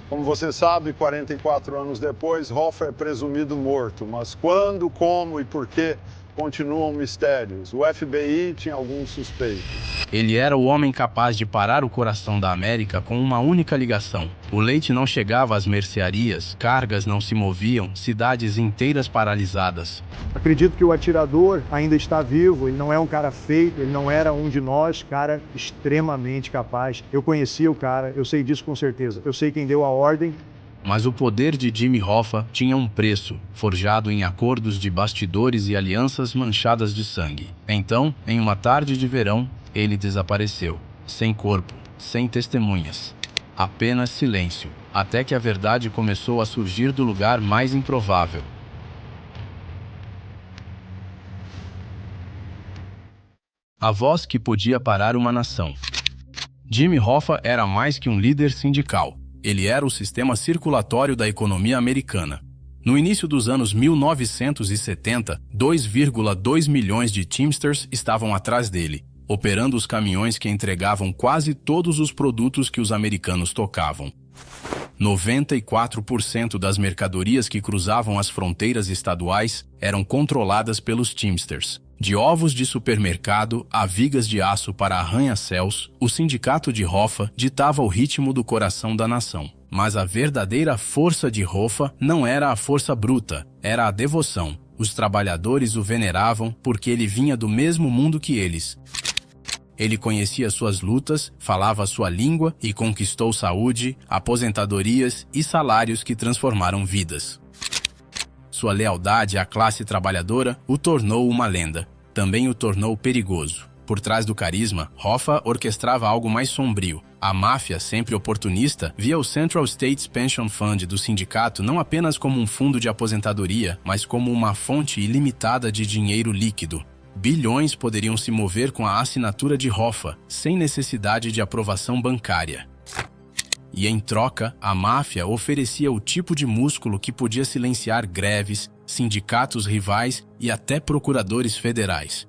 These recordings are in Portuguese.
Como você sabe, 44 anos depois, Hoffa é presumido morto, mas quando, como e por quê continuam mistérios. O FBI tinha alguns suspeitos. Ele era o homem capaz de parar o coração da América com uma única ligação. O leite não chegava às mercearias, cargas não se moviam, cidades inteiras paralisadas. Acredito que o atirador ainda está vivo, ele não é um cara feito, ele não era um de nós, cara extremamente capaz. Eu conhecia o cara, eu sei disso com certeza. Eu sei quem deu a ordem. Mas o poder de Jimmy Hoffa tinha um preço, forjado em acordos de bastidores e alianças manchadas de sangue. Então, em uma tarde de verão, ele desapareceu, sem corpo, sem testemunhas. Apenas silêncio, até que a verdade começou a surgir do lugar mais improvável. A voz que podia parar uma nação. Jimmy Hoffa era mais que um líder sindical. Ele era o sistema circulatório da economia americana. No início dos anos 1970, 2,2 milhões de Teamsters estavam atrás dele, operando os caminhões que entregavam quase todos os produtos que os americanos tocavam. 94% das mercadorias que cruzavam as fronteiras estaduais eram controladas pelos Teamsters. De ovos de supermercado a vigas de aço para arranha-céus, o sindicato de Hoffa ditava o ritmo do coração da nação. Mas a verdadeira força de Hoffa não era a força bruta, era a devoção. Os trabalhadores o veneravam porque ele vinha do mesmo mundo que eles. Ele conhecia suas lutas, falava sua língua e conquistou saúde, aposentadorias e salários que transformaram vidas. Sua lealdade à classe trabalhadora o tornou uma lenda. Também o tornou perigoso. Por trás do carisma, Hoffa orquestrava algo mais sombrio. A máfia, sempre oportunista, via o Central States Pension Fund do sindicato não apenas como um fundo de aposentadoria, mas como uma fonte ilimitada de dinheiro líquido. Bilhões poderiam se mover com a assinatura de Hoffa, sem necessidade de aprovação bancária. E em troca, a máfia oferecia o tipo de músculo que podia silenciar greves, sindicatos rivais e até procuradores federais.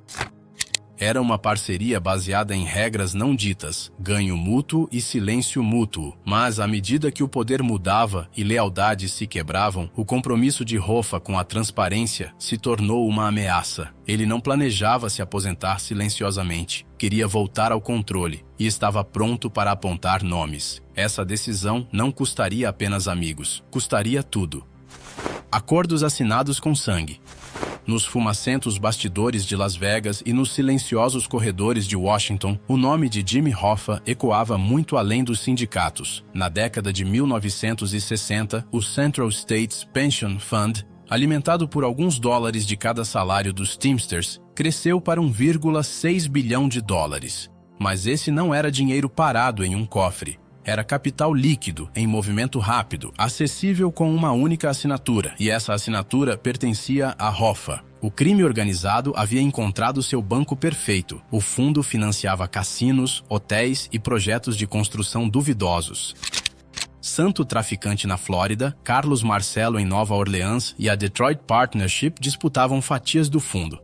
Era uma parceria baseada em regras não ditas, ganho mútuo e silêncio mútuo. Mas à medida que o poder mudava e lealdades se quebravam, o compromisso de Hoffa com a transparência se tornou uma ameaça. Ele não planejava se aposentar silenciosamente, queria voltar ao controle e estava pronto para apontar nomes. Essa decisão não custaria apenas amigos, custaria tudo. Acordos assinados com sangue. Nos fumacentos bastidores de Las Vegas e nos silenciosos corredores de Washington, o nome de Jimmy Hoffa ecoava muito além dos sindicatos. Na década de 1960, o Central States Pension Fund, alimentado por alguns dólares de cada salário dos Teamsters, cresceu para 1,6 bilhão de dólares. Mas esse não era dinheiro parado em um cofre. Era capital líquido, em movimento rápido, acessível com uma única assinatura, e essa assinatura pertencia a Hoffa. O crime organizado havia encontrado seu banco perfeito. O fundo financiava cassinos, hotéis e projetos de construção duvidosos. Santo traficante na Flórida, Carlos Marcello em Nova Orleans e a Detroit Partnership disputavam fatias do fundo.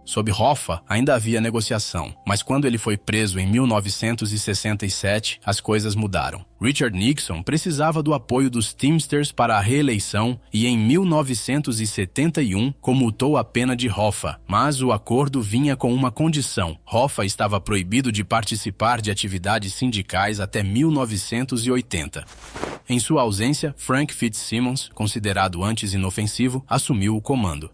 Sob Hoffa, ainda havia negociação, mas quando ele foi preso em 1967, as coisas mudaram. Richard Nixon precisava do apoio dos Teamsters para a reeleição e em 1971 comutou a pena de Hoffa, mas o acordo vinha com uma condição. Hoffa estava proibido de participar de atividades sindicais até 1980. Em sua ausência, Frank Fitzsimmons, considerado antes inofensivo, assumiu o comando.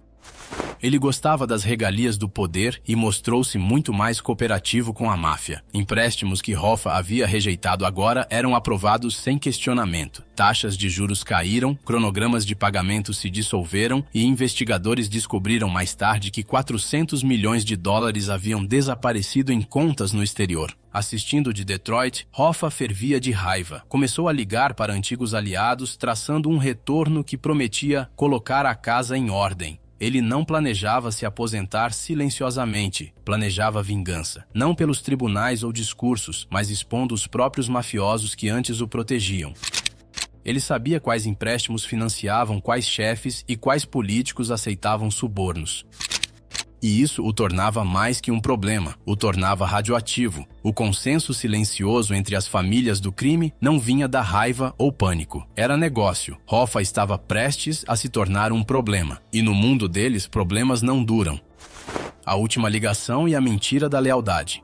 Ele gostava das regalias do poder e mostrou-se muito mais cooperativo com a máfia. Empréstimos que Hoffa havia rejeitado agora eram aprovados sem questionamento. Taxas de juros caíram, cronogramas de pagamento se dissolveram e investigadores descobriram mais tarde que 400 milhões de dólares haviam desaparecido em contas no exterior. Assistindo de Detroit, Hoffa fervia de raiva. Começou a ligar para antigos aliados, traçando um retorno que prometia colocar a casa em ordem. Ele não planejava se aposentar silenciosamente, planejava vingança. Não pelos tribunais ou discursos, mas expondo os próprios mafiosos que antes o protegiam. Ele sabia quais empréstimos financiavam quais chefes e quais políticos aceitavam subornos. E isso o tornava mais que um problema, o tornava radioativo. O consenso silencioso entre as famílias do crime não vinha da raiva ou pânico. Era negócio. Hoffa estava prestes a se tornar um problema. E no mundo deles, problemas não duram. A última ligação e a mentira da lealdade.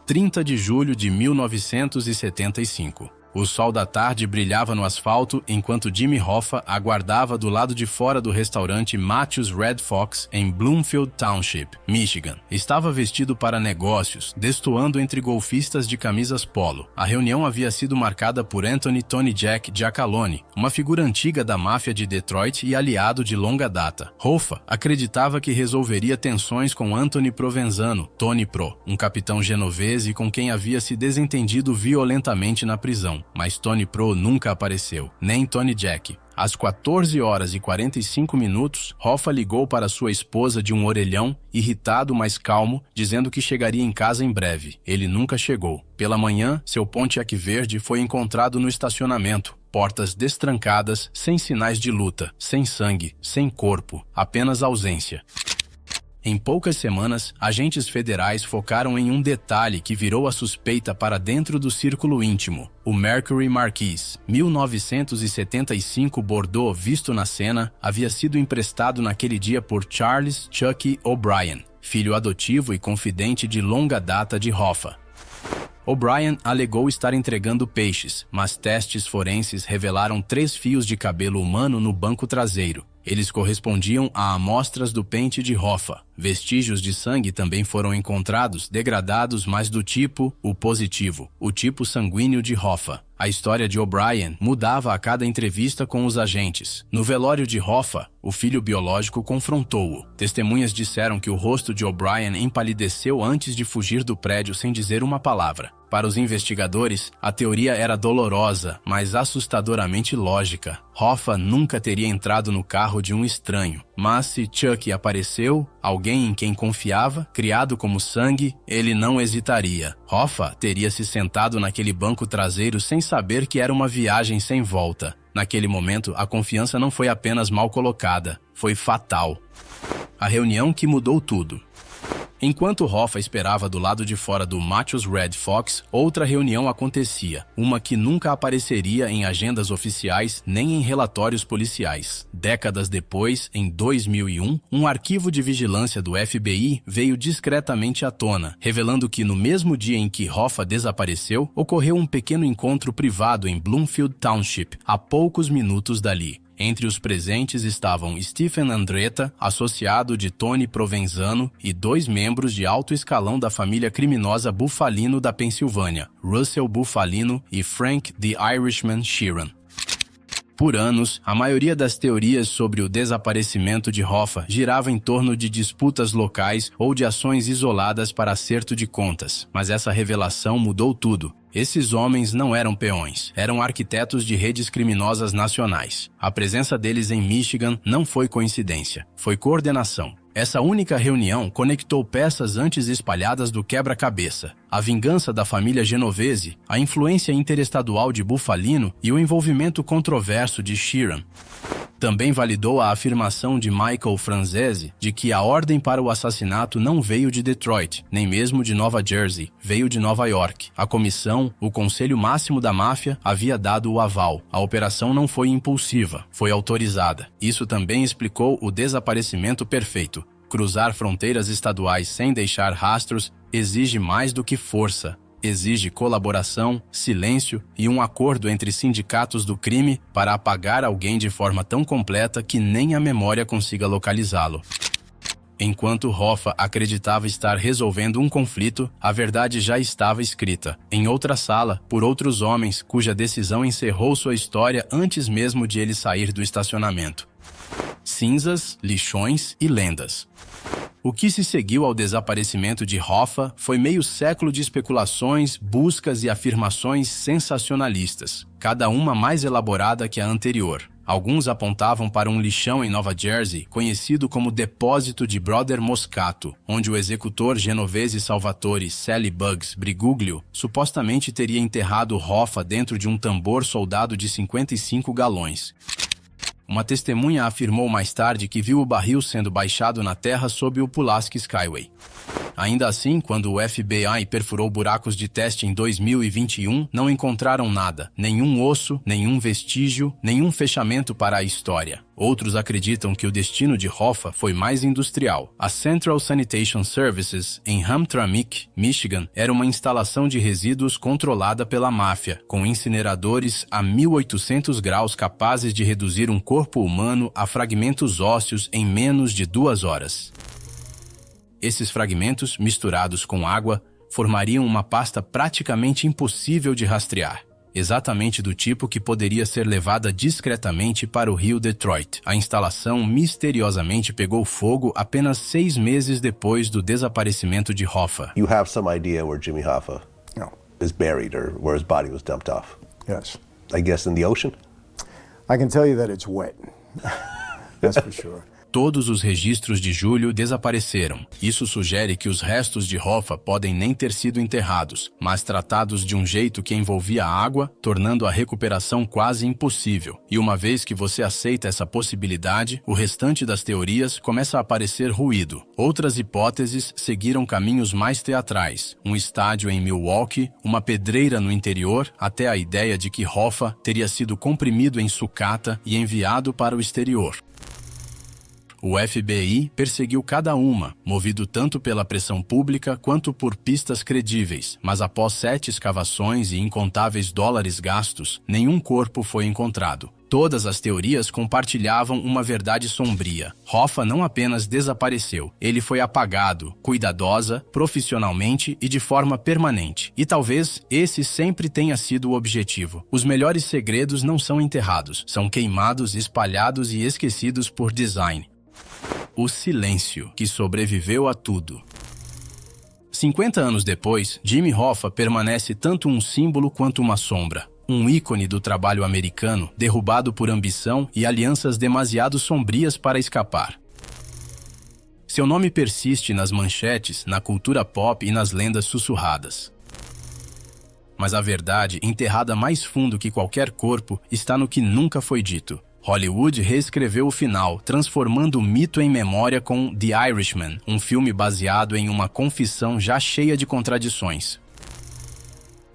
30 de julho de 1975. O sol da tarde brilhava no asfalto enquanto Jimmy Hoffa aguardava do lado de fora do restaurante Matthew's Red Fox em Bloomfield Township, Michigan. Estava vestido para negócios, destoando entre golfistas de camisas polo. A reunião havia sido marcada por Anthony "Tony Jack" Giacalone, uma figura antiga da máfia de Detroit e aliado de longa data. Hoffa acreditava que resolveria tensões com Anthony Provenzano, Tony Pro, um capitão genovese com quem havia se desentendido violentamente na prisão. Mas Tony Pro nunca apareceu, nem Tony Jack. Às 14h45, Hoffa ligou para sua esposa de um orelhão, irritado mas calmo, dizendo que chegaria em casa em breve. Ele nunca chegou. Pela manhã, seu Pontiac verde foi encontrado no estacionamento. Portas destrancadas, sem sinais de luta, sem sangue, sem corpo, apenas ausência. Em poucas semanas, agentes federais focaram em um detalhe que virou a suspeita para dentro do círculo íntimo. O Mercury Marquis, 1975 Bordeaux visto na cena, havia sido emprestado naquele dia por Charles "Chucky" O'Brien, filho adotivo e confidente de longa data de Hoffa. O'Brien alegou estar entregando peixes, mas testes forenses revelaram 3 fios de cabelo humano no banco traseiro. Eles correspondiam a amostras do pente de Hoffa. Vestígios de sangue também foram encontrados, degradados, mas do tipo O positivo, o tipo sanguíneo de Hoffa. A história de O'Brien mudava a cada entrevista com os agentes. No velório de Hoffa, o filho biológico confrontou-o. Testemunhas disseram que o rosto de O'Brien empalideceu antes de fugir do prédio sem dizer uma palavra. Para os investigadores, a teoria era dolorosa, mas assustadoramente lógica. Hoffa nunca teria entrado no carro de um estranho. Mas se Chuck apareceu, alguém em quem confiava, criado como sangue, ele não hesitaria. Hoffa teria se sentado naquele banco traseiro sem saber que era uma viagem sem volta. Naquele momento, a confiança não foi apenas mal colocada, foi fatal. A reunião que mudou tudo. Enquanto Hoffa esperava do lado de fora do Matthew's Red Fox, outra reunião acontecia, uma que nunca apareceria em agendas oficiais nem em relatórios policiais. Décadas depois, em 2001, um arquivo de vigilância do FBI veio discretamente à tona, revelando que no mesmo dia em que Hoffa desapareceu, ocorreu um pequeno encontro privado em Bloomfield Township, a poucos minutos dali. Entre os presentes estavam Stephen Andretta, associado de Tony Provenzano, e 2 membros de alto escalão da família criminosa Bufalino da Pensilvânia, Russell Bufalino e Frank the Irishman Sheeran. Por anos, a maioria das teorias sobre o desaparecimento de Hoffa girava em torno de disputas locais ou de ações isoladas para acerto de contas. Mas essa revelação mudou tudo. Esses homens não eram peões, eram arquitetos de redes criminosas nacionais. A presença deles em Michigan não foi coincidência, foi coordenação. Essa única reunião conectou peças antes espalhadas do quebra-cabeça. A vingança da família genovese, a influência interestadual de Bufalino e o envolvimento controverso de Sheeran. Também validou a afirmação de Michael Franzese de que a ordem para o assassinato não veio de Detroit, nem mesmo de Nova Jersey, veio de Nova York. A comissão, o conselho máximo da máfia, havia dado o aval. A operação não foi impulsiva, foi autorizada. Isso também explicou o desaparecimento perfeito. Cruzar fronteiras estaduais sem deixar rastros exige mais do que força. Exige colaboração, silêncio e um acordo entre sindicatos do crime para apagar alguém de forma tão completa que nem a memória consiga localizá-lo. Enquanto Hoffa acreditava estar resolvendo um conflito, a verdade já estava escrita, em outra sala, por outros homens cuja decisão encerrou sua história antes mesmo de ele sair do estacionamento. Cinzas, lixões e lendas. O que se seguiu ao desaparecimento de Hoffa foi meio século de especulações, buscas e afirmações sensacionalistas, cada uma mais elaborada que a anterior. Alguns apontavam para um lixão em Nova Jersey, conhecido como Depósito de Brother Moscato, onde o executor genovese Salvatore Sally Bugs Briguglio supostamente teria enterrado Hoffa dentro de um tambor soldado de 55 galões. Uma testemunha afirmou mais tarde que viu o barril sendo baixado na terra sob o Pulaski Skyway. Ainda assim, quando o FBI perfurou buracos de teste em 2021, não encontraram nada, nenhum osso, nenhum vestígio, nenhum fechamento para a história. Outros acreditam que o destino de Hoffa foi mais industrial. A Central Sanitation Services, em Hamtramck, Michigan, era uma instalação de resíduos controlada pela máfia, com incineradores a 1800 graus capazes de reduzir um corpo humano a fragmentos ósseos em menos de 2 horas. Esses fragmentos, misturados com água, formariam uma pasta praticamente impossível de rastrear, exatamente do tipo que poderia ser levada discretamente para o rio Detroit. A instalação misteriosamente pegou fogo apenas 6 meses depois do desaparecimento de Hoffa. You have some idea where Jimmy Hoffa is buried or where his body was dumped off? Yes. I guess in the ocean? I can tell you that it's wet. That's for sure. Todos os registros de julho desapareceram. Isso sugere que os restos de Hoffa podem nem ter sido enterrados, mas tratados de um jeito que envolvia a água, tornando a recuperação quase impossível. E uma vez que você aceita essa possibilidade, o restante das teorias começa a parecer ruído. Outras hipóteses seguiram caminhos mais teatrais. Um estádio em Milwaukee, uma pedreira no interior, até a ideia de que Hoffa teria sido comprimido em sucata e enviado para o exterior. O FBI perseguiu cada uma, movido tanto pela pressão pública quanto por pistas credíveis, mas após 7 escavações e incontáveis dólares gastos, nenhum corpo foi encontrado. Todas as teorias compartilhavam uma verdade sombria. Hoffa não apenas desapareceu, ele foi apagado, cuidadosa, profissionalmente e de forma permanente. E talvez esse sempre tenha sido o objetivo. Os melhores segredos não são enterrados, são queimados, espalhados e esquecidos por design. O silêncio, que sobreviveu a tudo. 50 anos depois, Jimmy Hoffa permanece tanto um símbolo quanto uma sombra. Um ícone do trabalho americano, derrubado por ambição e alianças demasiado sombrias para escapar. Seu nome persiste nas manchetes, na cultura pop e nas lendas sussurradas. Mas a verdade, enterrada mais fundo que qualquer corpo, está no que nunca foi dito. Hollywood reescreveu o final, transformando o mito em memória com The Irishman, um filme baseado em uma confissão já cheia de contradições.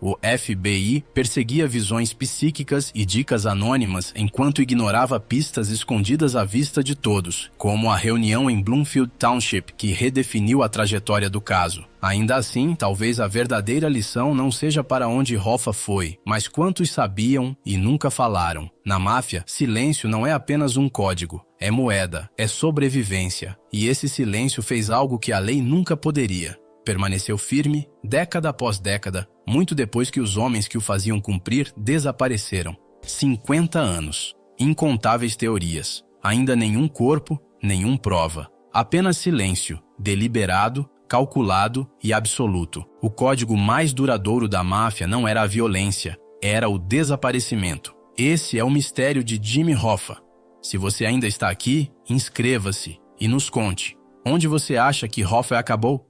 O FBI perseguia visões psíquicas e dicas anônimas enquanto ignorava pistas escondidas à vista de todos, como a reunião em Bloomfield Township, que redefiniu a trajetória do caso. Ainda assim, talvez a verdadeira lição não seja para onde Hoffa foi, mas quantos sabiam e nunca falaram. Na máfia, silêncio não é apenas um código, é moeda, é sobrevivência. E esse silêncio fez algo que a lei nunca poderia. Permaneceu firme, década após década, muito depois que os homens que o faziam cumprir desapareceram. 50 anos. Incontáveis teorias. Ainda nenhum corpo, nenhum prova. Apenas silêncio, deliberado, calculado e absoluto. O código mais duradouro da máfia não era a violência, era o desaparecimento. Esse é o mistério de Jimmy Hoffa. Se você ainda está aqui, inscreva-se e nos conte. Onde você acha que Hoffa acabou?